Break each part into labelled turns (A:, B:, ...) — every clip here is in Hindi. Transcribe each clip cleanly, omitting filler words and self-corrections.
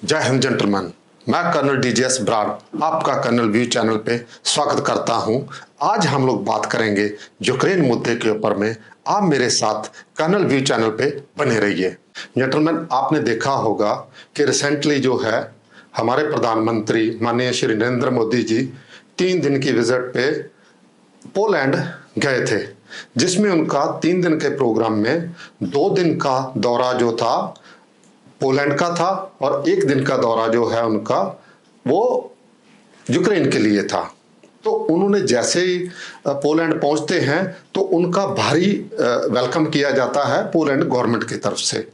A: जय हिंद जेंटलमैन। मैं कर्नल डीजीएस ब्राड आपका कर्नल व्यू चैनल पे स्वागत करता हूं। आज हम लोग बात करेंगे यूक्रेन मुद्दे के ऊपर में। आप मेरे साथ कर्नल व्यू चैनल पे बने रहिए। जेंटलमैन, आपने देखा होगा कि रिसेंटली जो है हमारे प्रधानमंत्री माननीय श्री नरेंद्र मोदी जी 3 दिन की विजिट पे पोलैंड गए थे, जिसमें उनका 3 दिन के प्रोग्राम में 2 दिन का दौरा जो था पोलैंड का था और 1 दिन का दौरा जो है उनका वो यूक्रेन के लिए था। तो उन्होंने जैसे ही पोलैंड पहुंचते हैं तो उनका भारी वेलकम किया जाता है पोलैंड गवर्नमेंट की तरफ से,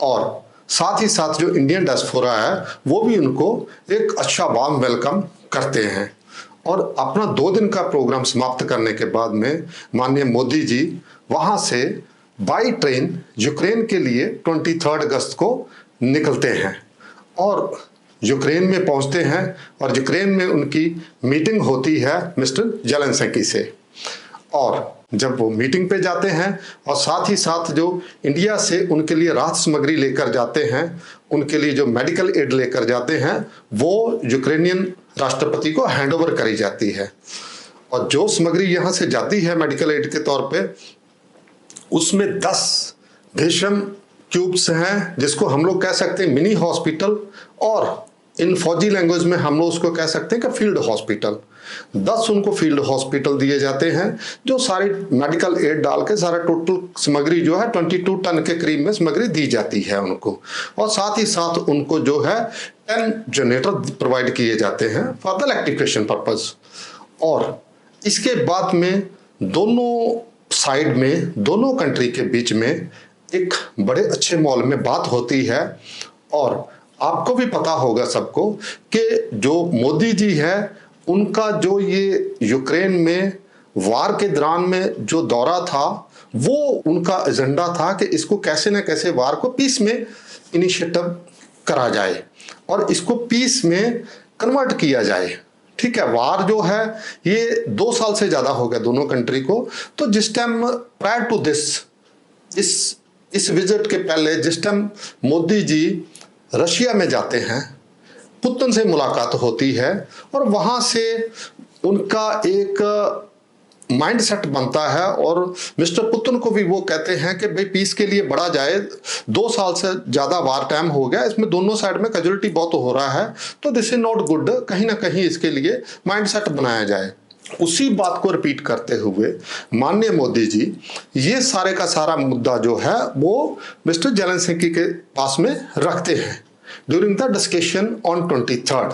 A: और साथ ही साथ जो इंडियन डायस्पोरा है वो भी उनको एक अच्छा वार्म वेलकम करते हैं। और अपना 2 दिन का प्रोग्राम समाप्त करने के बाद में माननीय मोदी जी वहां से बाई ट्रेन यूक्रेन के लिए 23 अगस्त को निकलते हैं और यूक्रेन में पहुंचते हैं और यूक्रेन में उनकी मीटिंग होती है मिस्टर जेलेंस्की से। और जब वो मीटिंग पे जाते हैं और साथ ही साथ जो इंडिया से उनके लिए राहत सामग्री लेकर जाते हैं, उनके लिए जो मेडिकल एड लेकर जाते हैं, वो यूक्रेनियन राष्ट्रपति को हैंडओवर करी जाती है। और जो सामग्री यहाँ से जाती है मेडिकल एड के तौर पे, उसमें 10 भीषम क्यूब्स हैं, जिसको हम लोग कह सकते हैं मिनी हॉस्पिटल, और इन फौजी लैंग्वेज में हम लोग उसको कह सकते हैं कि फील्ड हॉस्पिटल। 10 उनको फील्ड हॉस्पिटल दिए जाते हैं, जो सारी मेडिकल एड डाल के सारा टोटल सामग्री जो है 22 टन के करीब में सामग्री दी जाती है उनको। और साथ ही साथ उनको जो है 10 जनरेटर प्रोवाइड किए जाते हैं फॉर द इलेक्ट्रिफिकेशन पर्पज। और इसके बाद में दोनों साइड में, दोनों कंट्री के बीच में एक बड़े अच्छे माहौल में बात होती है। और आपको भी पता होगा सबको कि जो मोदी जी है उनका जो ये यूक्रेन में वार के दौरान में जो दौरा था, वो उनका एजेंडा था कि इसको कैसे न कैसे वार को पीस में इनिशिएटिव करा जाए और इसको पीस में कन्वर्ट किया जाए। ठीक है, वार जो है ये 2 साल से ज्यादा हो गया दोनों कंट्री को। तो जिस टाइम प्रायर टू दिस इस विजिट के पहले जिस टाइम मोदी जी रशिया में जाते हैं, पुतिन से मुलाकात होती है और वहां से उनका एक माइंड सेट बनता है और मिस्टर पुतिन को भी वो कहते हैं कि भाई पीस के लिए बढ़ा जाए, 2 साल से ज्यादा वार टाइम हो गया, इसमें दोनों साइड में कैजुअलिटी बहुत हो रहा है, तो दिस इज नॉट गुड, कहीं ना कहीं इसके लिए माइंड सेट बनाया जाए। उसी बात को रिपीट करते हुए माननीय मोदी जी ये सारे का सारा मुद्दा जो है वो मिस्टर जेलेंस्की के पास में रखते हैं ड्यूरिंग द डिस्कशन ऑन 23।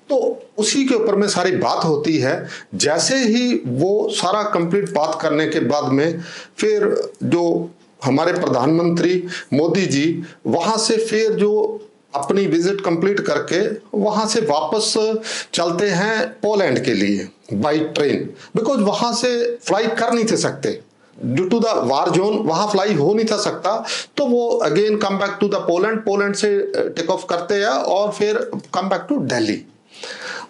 A: तो उसी के ऊपर में सारी बात होती है। जैसे ही वो सारा कंप्लीट बात करने के बाद में फिर जो हमारे प्रधानमंत्री मोदी जी वहां से फिर जो अपनी विजिट कंप्लीट करके वहां से वापस चलते हैं पोलैंड के लिए बाई ट्रेन, बिकॉज वहां से फ्लाई कर नहीं थे सकते due to the war zone, वहां फ्लाई हो नहीं था सकता। तो वो again come back to the Poland से टेक ऑफ करते हैं और फिर कम बैक टू दिल्ली।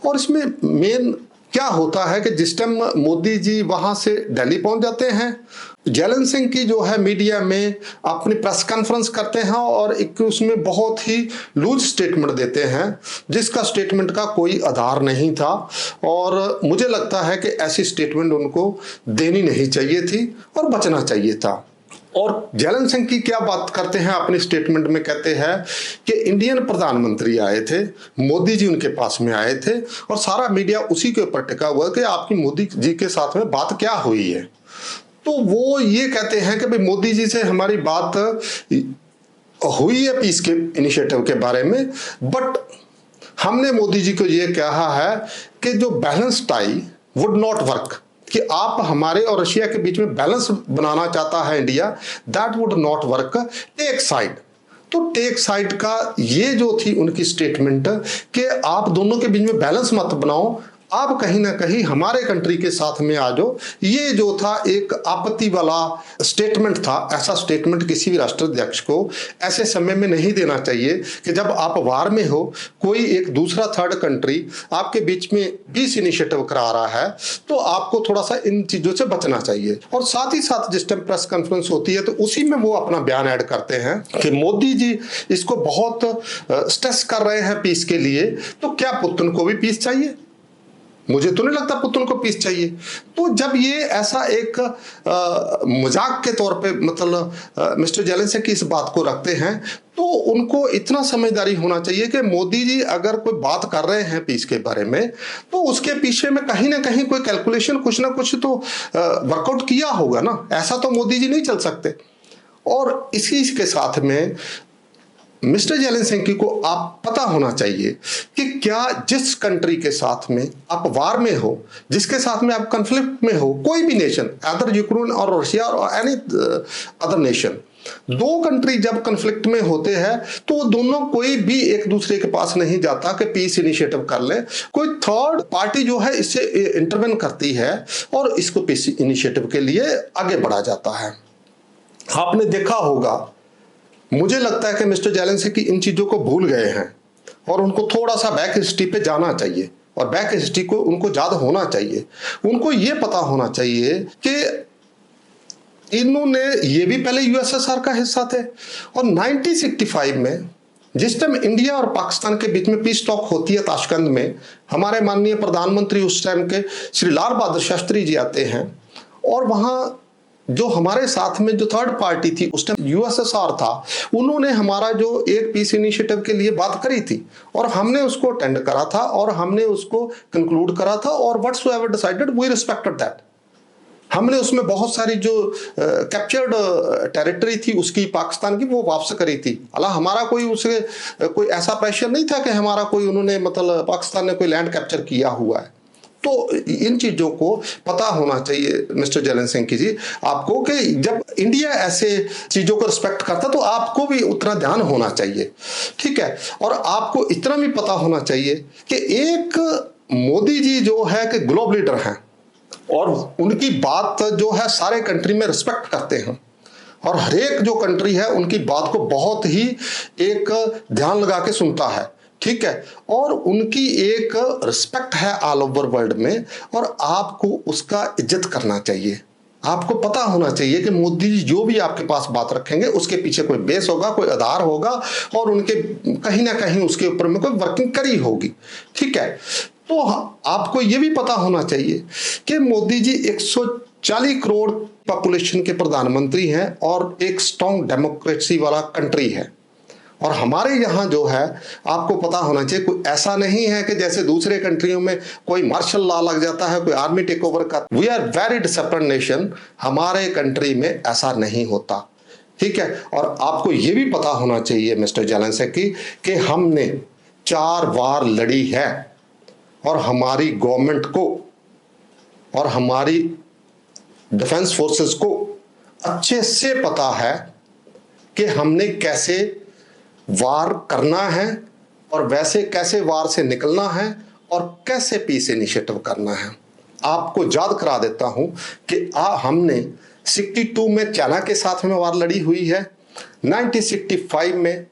A: और इसमें मेन क्या होता है कि जिस टाइम मोदी जी वहां से दिल्ली पहुंच जाते हैं, जेलेंस्की जो है मीडिया में अपनी प्रेस कॉन्फ्रेंस करते हैं और एक उसमें बहुत ही लूज स्टेटमेंट देते हैं, जिसका स्टेटमेंट का कोई आधार नहीं था। और मुझे लगता है कि ऐसी स्टेटमेंट उनको देनी नहीं चाहिए थी और बचना चाहिए था। और जेलेंस्की क्या बात करते हैं अपनी स्टेटमेंट में, कहते हैं कि इंडियन प्रधानमंत्री आए थे, मोदी जी उनके पास में आए थे और सारा मीडिया उसी के ऊपर टिका हुआ कि आपकी मोदी जी के साथ में बात क्या हुई है। तो वो ये कहते हैं कि भाई मोदी जी से हमारी बात हुई है पीस के इनिशिएटिव के बारे में, बट हमने मोदी जी को ये कहा है कि जो balance tie would not work, कि आप हमारे और रशिया के बीच में बैलेंस बनाना चाहता है India, that would not work, take side. तो टेक साइड का ये जो थी उनकी स्टेटमेंट कि आप दोनों के बीच में बैलेंस मत बनाओ, आप कहीं ना कहीं हमारे कंट्री के साथ में आ जाओ। ये जो था एक आपत्ति वाला स्टेटमेंट था। ऐसा स्टेटमेंट किसी भी राष्ट्राध्यक्ष को ऐसे समय में नहीं देना चाहिए कि जब आप वार में हो, कोई एक दूसरा थर्ड कंट्री आपके बीच में पीस इनिशिएटिव करा रहा है, तो आपको थोड़ा सा इन चीजों से बचना चाहिए। और साथ ही साथ जिस टाइम प्रेस कॉन्फ्रेंस होती है तो उसी में वो अपना बयान ऐड करते हैं कि मोदी जी इसको बहुत स्ट्रेस कर रहे हैं पीस के लिए, तो क्या पुतिन को भी पीस चाहिए? मुझे तो नहीं लगता पुतिन को पीस चाहिए। तो जब ये ऐसा एक मजाक के तौर पे मतलब मिस्टर जेलेंस्की इस बात को रखते हैं, तो उनको इतना समझदारी होना चाहिए कि मोदी जी अगर कोई बात कर रहे हैं पीस के बारे में, तो उसके पीछे में कहीं ना कहीं कोई कैलकुलेशन कुछ ना कुछ तो वर्कआउट किया होगा ना। ऐसा तो मोदी जी नहीं चल सकते। और इसी के साथ में मिस्टर जेलेंस्की को आप पता होना चाहिए कि क्या जिस कंट्री के साथ में आप वार में हो, जिसके साथ में आप कॉन्फ्लिक्ट में हो, कोई भी नेशन, अदर यूक्रेन और रशिया और एनी अदर नेशन, दो कंट्री जब कॉन्फ्लिक्ट में होते हैं तो दोनों कोई भी एक दूसरे के पास नहीं जाता कि पीस इनिशिएटिव कर ले। कोई थर्ड पार्टी जो है इससे इंटरवेन करती है और इसको पीस इनिशिएटिव के लिए आगे बढ़ा जाता है। आपने देखा होगा, मुझे लगता है कि मिस्टर जेलेंस्की इन चीजों को भूल गए हैं और उनको थोड़ा सा बैक हिस्ट्री पे जाना चाहिए और बैक हिस्ट्री को उनको याद होना चाहिए। उनको ये पता होना चाहिए कि इन्होंने ये भी पहले यूएसएसआर का हिस्सा थे और 1965 में जिस टाइम इंडिया और पाकिस्तान के बीच में पीस टॉक होती है ताशकंद में, हमारे माननीय प्रधानमंत्री उस टाइम के श्री लाल बहादुर शास्त्री जी आते हैं और वहां जो हमारे साथ में जो थर्ड पार्टी थी उस टाइम यूएसएसआर था, उन्होंने हमारा जो एक पीस इनिशिएटिव के लिए बात करी थी और हमने उसको अटेंड करा था और हमने उसको कंक्लूड करा था और whatsoever decided we respected that. हमने उसमें बहुत सारी जो कैप्चर्ड टेरिटरी थी उसकी पाकिस्तान की वो वापस करी थी। हालांकि हमारा कोई उसे कोई ऐसा प्रेशर नहीं था कि हमारा कोई उन्होंने मतलब पाकिस्तान ने कोई लैंड कैप्चर किया हुआ है। तो इन चीजों को पता होना चाहिए मिस्टर जेलेंस्की जी आपको कि जब इंडिया ऐसे चीजों को रिस्पेक्ट करता तो आपको भी उतना ध्यान होना चाहिए, ठीक है। और आपको इतना भी पता होना चाहिए कि एक मोदी जी जो है कि ग्लोबल लीडर हैं और उनकी बात जो है सारे कंट्री में रिस्पेक्ट करते हैं और हर एक जो कंट्री है उनकी बात को बहुत ही एक ध्यान लगा के सुनता है, ठीक है। और उनकी एक रिस्पेक्ट है ऑल ओवर वर्ल्ड में और आपको उसका इज्जत करना चाहिए। आपको पता होना चाहिए कि मोदी जी जो भी आपके पास बात रखेंगे उसके पीछे कोई बेस होगा, कोई आधार होगा और उनके कहीं ना कहीं उसके ऊपर में कोई वर्किंग करी होगी, ठीक है। तो आपको यह भी पता होना चाहिए कि मोदी जी 140 करोड़ पॉपुलेशन के प्रधानमंत्री हैं और एक स्ट्रॉन्ग डेमोक्रेसी वाला कंट्री है। और हमारे यहाँ जो है आपको पता होना चाहिए कोई ऐसा नहीं है कि जैसे दूसरे कंट्रियों में कोई मार्शल लॉ लग जाता है, कोई आर्मी टेक ओवर का। We are very disciplined nation, हमारे कंट्री में ऐसा नहीं होता, ठीक है। और आपको ये भी पता होना चाहिए मिस्टर जेलेंस्की कि हमने 4 वार लड़ी है और हमारी गवर्नमेंट को और हमारी डिफेंस फोर्सेस को अच्छे से पता है कि हमने कैसे वार करना है और वैसे कैसे वार से निकलना है और कैसे पीस इनिशिएटिव करना है। आपको याद करा देता हूं कि हमने 62 में चाइना के साथ में वार लड़ी हुई है, 1965 में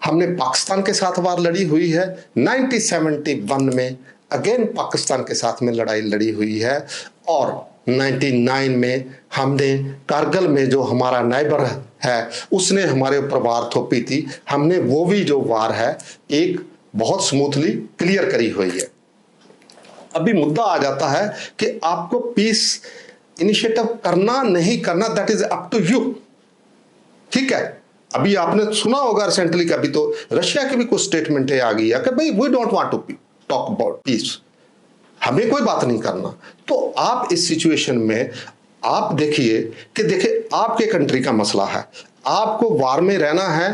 A: हमने पाकिस्तान के साथ वार लड़ी हुई है, 1971 में अगेन पाकिस्तान के साथ में लड़ाई लड़ी हुई है और 99 में हमने कारगिल में जो हमारा नाइबर है उसने हमारे ऊपर वार थोपी थी, हमने वो भी जो वार है एक बहुत स्मूथली क्लियर करी हुई है। अभी मुद्दा आ जाता है कि आपको पीस इनिशिएटिव करना नहीं करना, that is up to you, ठीक है। अभी आपने सुना होगा रिसेंटली कि अभी तो रशिया की भी कुछ स्टेटमेंट आ गई है कि भाई we don't want to talk about peace, हमें कोई बात नहीं करना। तो आप इस सिचुएशन में आप देखिए कि देखिए आपके कंट्री का मसला है, आपको वार में रहना है,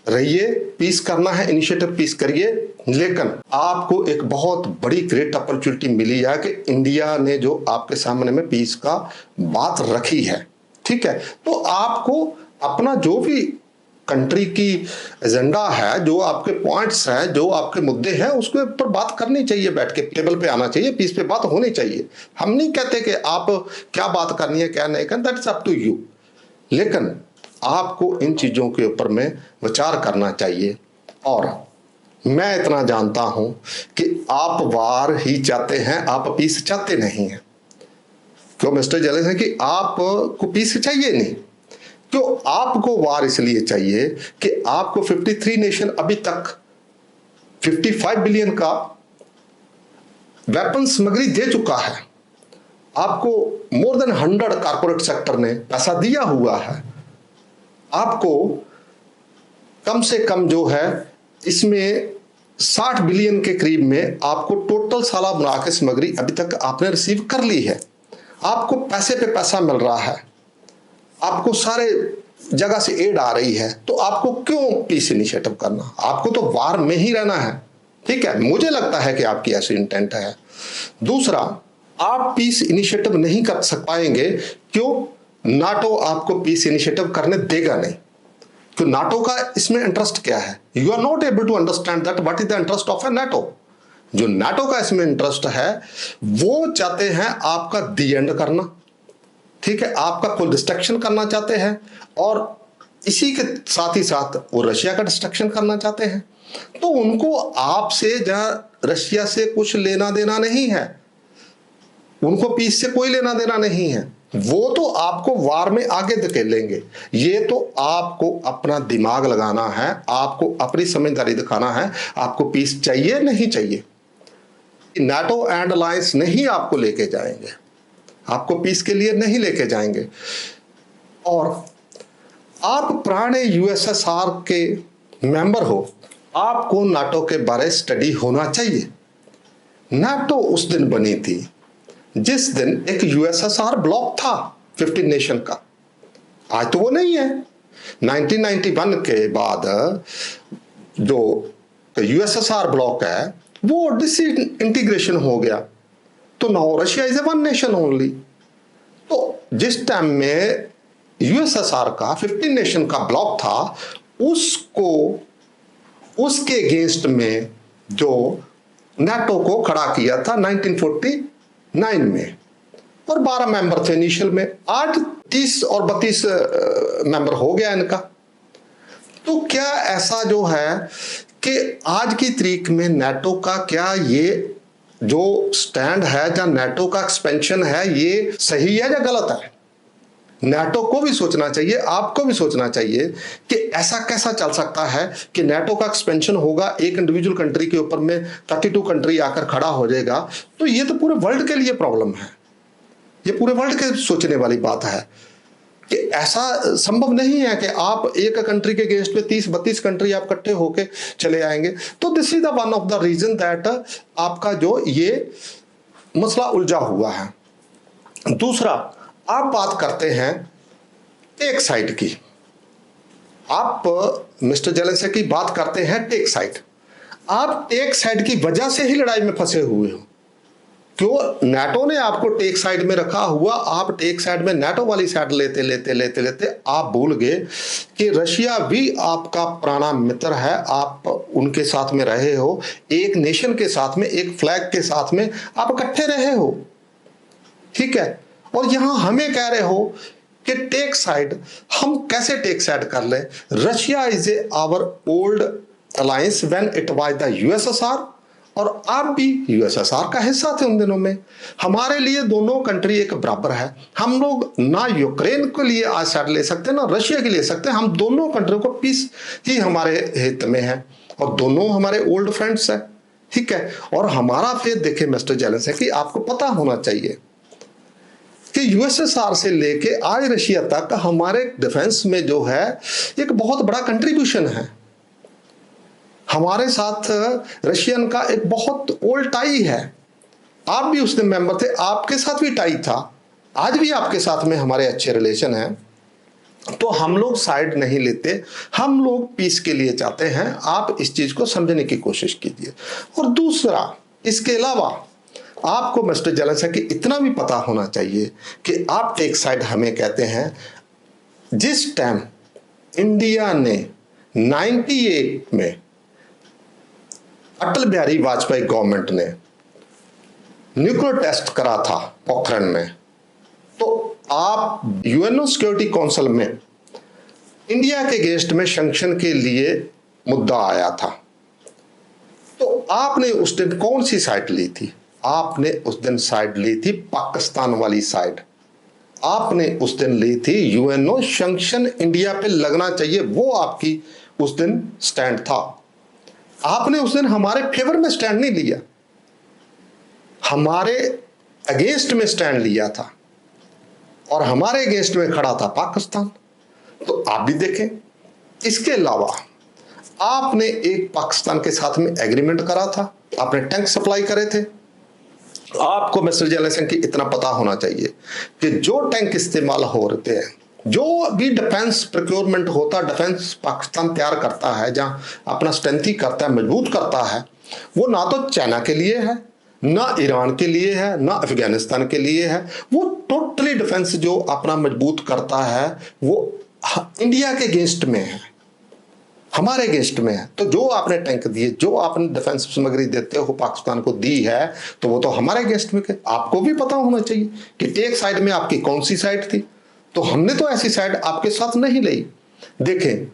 A: रहिए, पीस करना है, इनिशिएटिव पीस करिए, लेकिन आपको एक बहुत बड़ी ग्रेट अपॉर्चुनिटी मिली है कि इंडिया ने जो आपके सामने में पीस का बात रखी है, ठीक है। तो आपको अपना जो भी कंट्री की एजेंडा है, जो आपके पॉइंट्स हैं, जो आपके मुद्दे हैं, उसके ऊपर बात करनी चाहिए, बैठ के टेबल पे आना चाहिए, पीस पे बात होनी चाहिए। हम नहीं कहते कि आप क्या बात करनी है क्या नहीं करनी, दैट्स अप टू यू, लेकिन आपको इन चीजों के ऊपर में विचार करना चाहिए। और मैं इतना जानता हूं कि आप वार ही चाहते हैं, आप पीस चाहते नहीं हैं। क्यों मिस्टर जेलेंस्की कि आपको पीस चाहिए नहीं, क्यों आपको वार इसलिए चाहिए कि आपको 53 नेशन अभी तक 55 बिलियन का वेपन स्मगली दे चुका है। आपको मोर देन 100 कारपोरेट सेक्टर ने पैसा दिया हुआ है। आपको कम से कम जो है इसमें 60 बिलियन के करीब में आपको टोटल साला बना के स्मगली अभी तक आपने रिसीव कर ली है। आपको पैसे पे पैसा मिल रहा है, आपको सारे जगह से एड आ रही है, तो आपको क्यों पीस इनिशिएटिव करना? आपको तो वार में ही रहना है। ठीक है, मुझे लगता है कि आपकी ऐसी इंटेंट है। दूसरा, आप पीस इनिशिएटिव नहीं कर सक पाएंगे। क्यों? नाटो आपको पीस इनिशिएटिव करने देगा नहीं। तो नाटो का इसमें इंटरेस्ट क्या है? You are not able to understand that what is the interest of a NATO. जो नाटो का इसमें इंटरेस्ट है, वो चाहते हैं आपका दी एंड करना। ठीक है, आपका फुल डिस्ट्रक्शन करना चाहते हैं, और इसी के साथ ही साथ वो रशिया का डिस्ट्रक्शन करना चाहते हैं। तो उनको आपसे जहां रशिया से कुछ लेना देना नहीं है, उनको पीस से कोई लेना देना नहीं है। वो तो आपको वार में आगे धकेलेंगे। ये तो आपको अपना दिमाग लगाना है, आपको अपनी समझदारी दिखाना है। आपको पीस चाहिए नहीं चाहिए, नाटो एंड अलायंस नहीं आपको लेके जाएंगे, आपको पीस के लिए नहीं लेके जाएंगे। और आप पुराने यूएसएसआर के मेंबर हो, आपको नाटो के बारे स्टडी होना चाहिए। नाटो उस दिन बनी थी जिस दिन एक यूएसएसआर ब्लॉक था 15 नेशन का। आज तो वो नहीं है। 1991 के बाद जो यूएसएसआर ब्लॉक है वो डिसइंटीग्रेशन हो गया, तो now Russia is A one nation only. तो जिस टाइम में यूएसएसआर का 15 नेशन का ब्लॉक था, उसको उसके अगेंस्ट में जो नाटो को खड़ा किया था 1949 में, और 12 मेंबर थे इनिशियल में। आज 30 और 32 मेंबर हो गया इनका। तो क्या ऐसा जो है कि आज की तारीख में नाटो का क्या ये जो स्टैंड है, या नाटो का एक्सपेंशन है, ये सही है या गलत है? नाटो को भी सोचना चाहिए, आपको भी सोचना चाहिए कि ऐसा कैसा चल सकता है कि नाटो का एक्सपेंशन होगा, एक इंडिविजुअल कंट्री के ऊपर में 32 कंट्री आकर खड़ा हो जाएगा। तो ये तो पूरे वर्ल्ड के लिए प्रॉब्लम है, ये पूरे वर्ल्ड के सोचने वाली बात है कि ऐसा संभव नहीं है कि आप एक कंट्री के अगेंस्ट में 30-32 कंट्री आप इकट्ठे होके चले आएंगे। तो this is the one of the reason that आपका जो ये मसला उलझा हुआ है। दूसरा, आप बात करते हैं टेक साइड की, आप मिस्टर जेलेंस्की की बात करते हैं टेक साइड। आप टेक साइड की वजह से ही लड़ाई में फंसे हुए हो। क्यों? नाटो ने आपको टेक साइड में रखा हुआ, आप टेक साइड में नाटो वाली साइड लेते लेते लेते लेते आप भूल गए कि रशिया भी आपका पुराना मित्र है। आप उनके साथ में रहे हो, एक नेशन के साथ में, एक फ्लैग के साथ में आप इकट्ठे रहे हो। ठीक है, और यहां हमें कह रहे हो कि टेक साइड। हम कैसे टेक साइड कर ले? Russia is a our old alliance when it was the USSR, और आप भी यूएसएसआर का हिस्सा थे उन दिनों में। हमारे लिए दोनों कंट्री एक बराबर है। हम लोग ना यूक्रेन के लिए आज साइड ले सकते ना रशिया के लिए सकते। हम दोनों कंट्रियों को पीस ही हमारे हित में है, और दोनों हमारे ओल्ड फ्रेंड्स हैं। ठीक है, और हमारा फिर देखे मिस्टर जेलेंस्की, आपको पता होना चाहिए कि यूएसएसआर से लेके आज रशिया तक हमारे डिफेंस में जो है एक बहुत बड़ा कंट्रीब्यूशन है। हमारे साथ रशियन का एक बहुत ओल्ड टाई है। आप भी उस दिन मेंबर थे, आपके साथ भी टाई था, आज भी आपके साथ में हमारे अच्छे रिलेशन हैं। तो हम लोग साइड नहीं लेते, हम लोग पीस के लिए चाहते हैं। आप इस चीज को समझने की कोशिश कीजिए। और दूसरा, इसके अलावा आपको मिस्टर जेलेंस्की इतना भी पता होना चाहिए कि आप टेक साइड हमें कहते हैं। जिस टाइम इंडिया ने 98 में अटल बिहारी वाजपेयी गवर्नमेंट ने न्यूक्लियर टेस्ट करा था पोखरण में, तो आप यूएनओ सिक्योरिटी काउंसिल में इंडिया के अगेंस्ट में सैंक्शन के लिए मुद्दा आया था। तो आपने उस दिन कौन सी साइड ली थी? आपने उस दिन साइड ली थी पाकिस्तान वाली साइड। आपने उस दिन ली थी यूएनओ सैंक्शन इंडिया पे लगना चाहिए, वो आपकी उस दिन स्टैंड था। आपने उस दिन हमारे फेवर में स्टैंड नहीं लिया, हमारे अगेंस्ट में स्टैंड लिया था, और हमारे अगेंस्ट में खड़ा था पाकिस्तान। तो आप भी देखें। इसके अलावा आपने एक पाकिस्तान के साथ में एग्रीमेंट करा था, आपने टैंक सप्लाई करे थे। आपको मिस्टर जयललिता की इतना पता होना चाहिए कि जो टैंक इस्तेमाल हो रहे हैं, जो भी डिफेंस प्रोक्योरमेंट होता, डिफेंस पाकिस्तान तैयार करता है, जहां अपना स्ट्रेंथ करता है, मजबूत करता है, वो ना तो चाइना के लिए है, ना ईरान के लिए है, ना अफगानिस्तान के लिए है। वो टोटली डिफेंस जो अपना मजबूत करता है वो इंडिया के अगेंस्ट में है, हमारे अगेंस्ट में है। तो जो आपने टैंक दिए, जो आपने डिफेंस सामग्री देते हो पाकिस्तान को दी है, तो वो तो हमारे अगेंस्ट में। आपको भी पता होना चाहिए कि एक साइड में आपकी कौन सी साइड थी। तो हमने तो ऐसी साइड आपके साथ नहीं ली। देखें,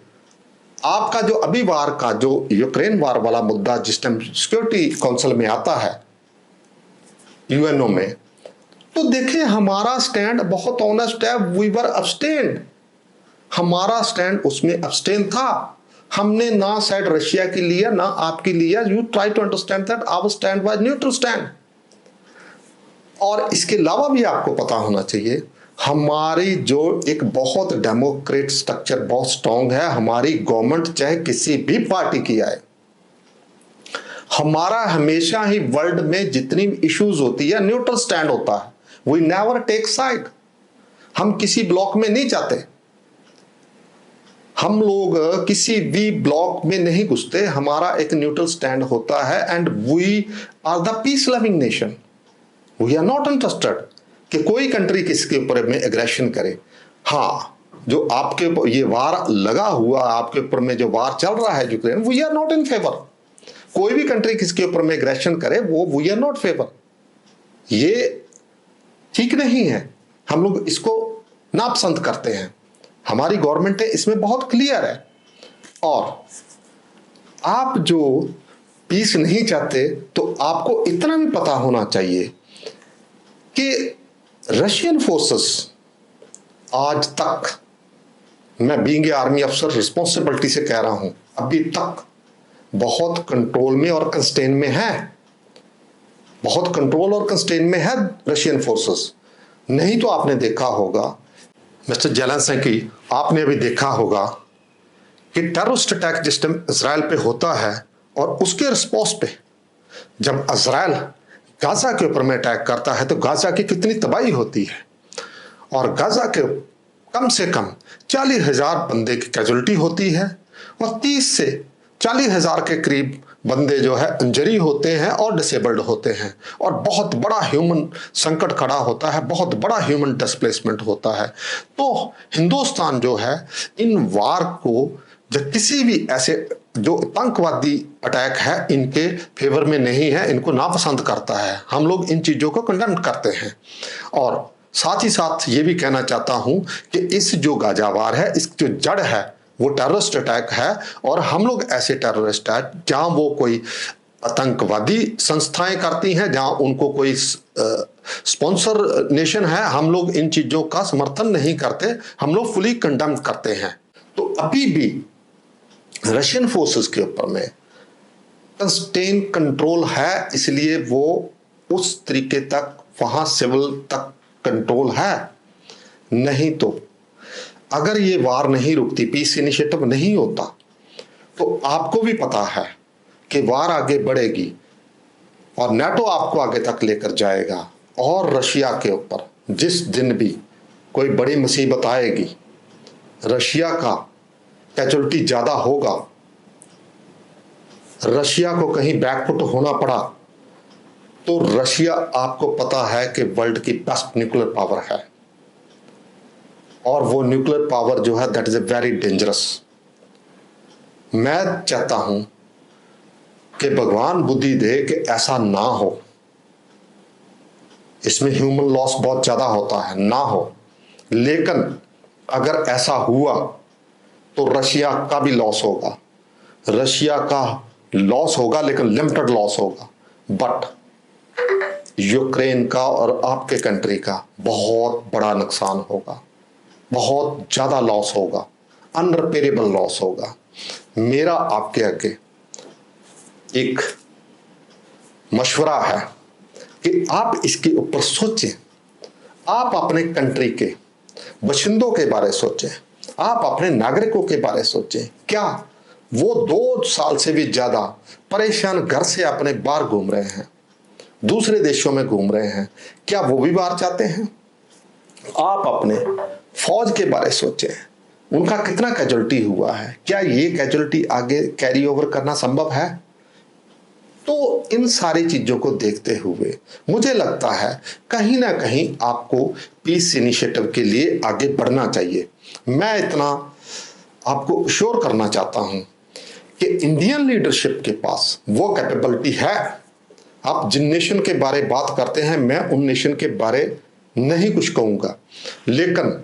A: आपका जो अभी वार का जो यूक्रेन वार वाला मुद्दा जिस टाइम सिक्योरिटी काउंसिल में आता है यूएनओ में, तो देखें हमारा स्टैंड बहुत ऑनेस्ट है। वी वर अब्सटेन्ड, हमारा स्टैंड उसमें अब्सटेन था। हमने ना साइड रशिया की लिया ना आपकी लिया। You try to understand that our stand was neutral stand. और इसके अलावा भी आपको पता होना चाहिए हमारी जो एक बहुत डेमोक्रेट स्ट्रक्चर बहुत स्ट्रांग है। हमारी गवर्नमेंट चाहे किसी भी पार्टी की आए, हमारा हमेशा ही वर्ल्ड में जितनी इश्यूज होती है न्यूट्रल स्टैंड होता है। We never take side. हम किसी ब्लॉक में नहीं जाते, हम लोग किसी भी ब्लॉक में नहीं घुसते। हमारा एक न्यूट्रल स्टैंड होता है and we are the peace loving nation. We are not interested कि कोई कंट्री किसके ऊपर में एग्रेशन करे। हाँ, जो आपके ऊपर ये वार लगा हुआ, आपके ऊपर में जो वार चल रहा है Ukraine, we are not in favour. कोई भी कंट्री किसके ऊपर में एग्रेशन करे, वो वी आर नॉट फेवर। ये ठीक नहीं है, हम लोग इसको नापसंद करते हैं। हमारी गवर्नमेंट है इसमें बहुत क्लियर है। और आप जो पीस नहीं चाहते, तो आपको इतना भी पता होना चाहिए कि रशियन फोर्सेस आज तक, मैं बीइंग ए आर्मी अफसर रिस्पॉन्सिबिलिटी से कह रहा हूं, अभी तक बहुत कंट्रोल में और कंस्टेन में है। बहुत कंट्रोल और कंस्टेन में है रशियन फोर्सेस। नहीं तो आपने देखा होगा मिस्टर जेलेंस्की की, आपने अभी देखा होगा कि टेररिस्ट अटैक जिस टाइम इजराइल पे होता है और उसके रिस्पॉन्स पे जब इजराइल गाजा के ऊपर में अटैक करता है, तो गाजा की कितनी तबाही होती है। और गाजा के कम से कम 40,000 बंदे की कैजुअलिटी होती है और 30 से 40,000 के करीब बंदे जो है इंजरी होते हैं और डिसेबल्ड होते हैं। और बहुत बड़ा ह्यूमन संकट खड़ा होता है, बहुत बड़ा ह्यूमन डिस्प्लेसमेंट होता है। तो हिंदुस्तान जो है इन वार को, जब किसी भी ऐसे जो आतंकवादी अटैक है इनके फेवर में नहीं है, इनको नापसंद करता है। हम लोग इन चीज़ों को कंडेम करते हैं। और साथ ही साथ ये भी कहना चाहता हूं कि इस जो गाजा वार है, इस जो जड़ है वो टेररिस्ट अटैक है। और हम लोग ऐसे टेररिस्ट है जहां वो कोई आतंकवादी संस्थाएं करती हैं, जहां उनको कोई स्पॉन्सर नेशन है, हम लोग इन चीजों का समर्थन नहीं करते, हम लोग फुली कंडेम करते हैं। तो अभी भी रशियन फोर्सेस के ऊपर में कंस्टेन कंट्रोल है, इसलिए वो उस तरीके तक वहां सिविल तक कंट्रोल है। नहीं तो अगर ये वार नहीं रुकती, पीस इनिशिएटिव नहीं होता, तो आपको भी पता है कि वार आगे बढ़ेगी और नाटो आपको आगे तक लेकर जाएगा। और रशिया के ऊपर जिस दिन भी कोई बड़ी मुसीबत आएगी, रशिया का कैजुअलिटी ज्यादा होगा, रशिया को कहीं बैकफुट होना पड़ा, तो रशिया आपको पता है कि वर्ल्ड की बेस्ट न्यूक्लियर पावर है। और वो न्यूक्लियर पावर जो है that is a very dangerous. मैं चाहता हूं कि भगवान बुद्धि दे कि ऐसा ना हो। इसमें ह्यूमन लॉस बहुत ज्यादा होता है, ना हो। लेकिन अगर ऐसा हुआ तो रशिया का भी लॉस होगा, रशिया का लॉस होगा, लेकिन लिमिटेड लॉस होगा। बट यूक्रेन का और आपके कंट्री का बहुत बड़ा नुकसान होगा, बहुत ज्यादा लॉस होगा, अनरिपेयरेबल लॉस होगा। मेरा आपके आगे एक मशवरा है कि आप इसके ऊपर सोचें। आप अपने कंट्री के बशिंदों के बारे सोचें, आप अपने नागरिकों के बारे सोचें। क्या वो 2 साल से भी ज्यादा परेशान घर से अपने बाहर घूम रहे हैं, दूसरे देशों में घूम रहे हैं? क्या वो भी बाहर जाते हैं? आप अपने फौज के बारे सोचें, उनका कितना कैजुअलिटी हुआ है, क्या ये कैजुअलिटी आगे कैरी ओवर करना संभव है? तो इन सारी चीजों को देखते हुए मुझे लगता है कहीं ना कहीं आपको पीस इनिशिएटिव के लिए आगे बढ़ना चाहिए। मैं इतना आपको श्योर करना चाहता हूं कि इंडियन लीडरशिप के पास वो कैपेबिलिटी है। आप जिन नेशन के बारे बात करते हैं, मैं उन नेशन के बारे नहीं कुछ कहूंगा, लेकिन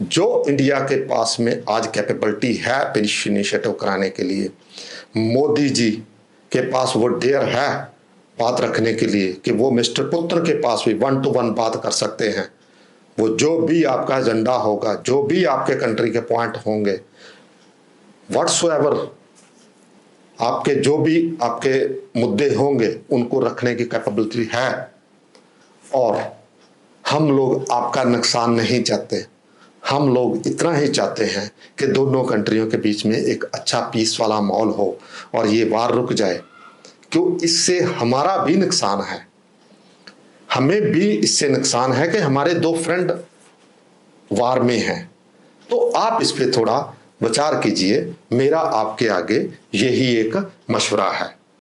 A: जो इंडिया के पास में आज कैपेबिलिटी है पीस इनिशिएटिव कराने के लिए, मोदी जी के पास वो डेयर है बात रखने के लिए कि वो मिस्टर पुत्र के पास भी 1 to 1 बात कर सकते हैं। वो जो भी आपका एजेंडा होगा, जो भी आपके कंट्री के पॉइंट होंगे, व्हाट्सोएवर आपके जो भी आपके मुद्दे होंगे, उनको रखने की कैपेबिलिटी है। और हम लोग आपका नुकसान नहीं चाहते, हम लोग इतना ही चाहते हैं कि दोनों कंट्रियों के बीच में एक अच्छा पीस वाला माहौल हो और ये वार रुक जाए। क्यों? इससे हमारा भी नुकसान है, हमें भी इससे नुकसान है कि हमारे 2 फ्रेंड वार में हैं। तो आप इस पे थोड़ा विचार कीजिए। मेरा आपके आगे यही एक मशवरा है।